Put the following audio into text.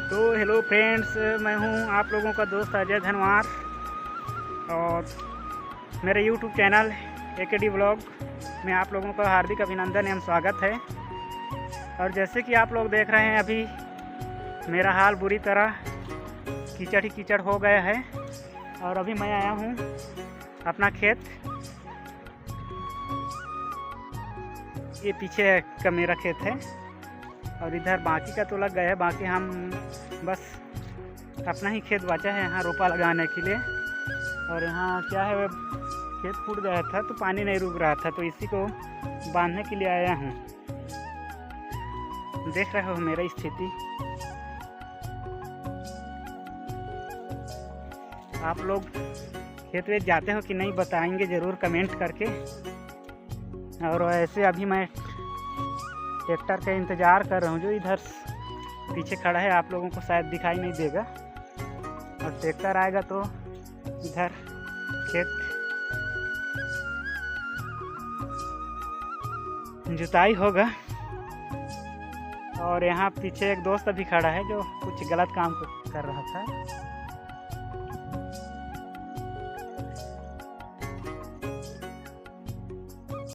तो hello friends, मैं हूं आप लोगों का दोस्त अजय धनवार और मेरे यूट्यूब चैनल AKD ब्लॉग में आप लोगों का हार्दिक अभिनंदन एवं स्वागत है। और जैसे कि आप लोग देख रहे हैं, अभी मेरा हाल बुरी तरह कीचड़ ही कीचड़ हो गया है। और अभी मैं आया हूं अपना खेत, ये पीछे का मेरा खेत है और इधर बाकी का तो लग गया है। बाकी हम बस अपना ही खेत बचा है यहाँ रोपा लगाने के लिए। और यहाँ क्या है, खेत फूट गया था तो पानी नहीं रुक रहा था, तो इसी को बांधने के लिए आया हूँ। देख रहे हो मेरी स्थिति। आप लोग खेत में जाते हो कि नहीं बताएंगे ज़रूर कमेंट करके। और ऐसे अभी मैं ट्रैक्टर का इंतज़ार कर रहा हूँ, जो इधर पीछे खड़ा है, आप लोगों को शायद दिखाई नहीं देगा। और ट्रैक्टर आएगा तो इधर खेत जुताई होगा। और यहाँ पीछे एक दोस्त अभी खड़ा है जो कुछ गलत काम कर रहा था।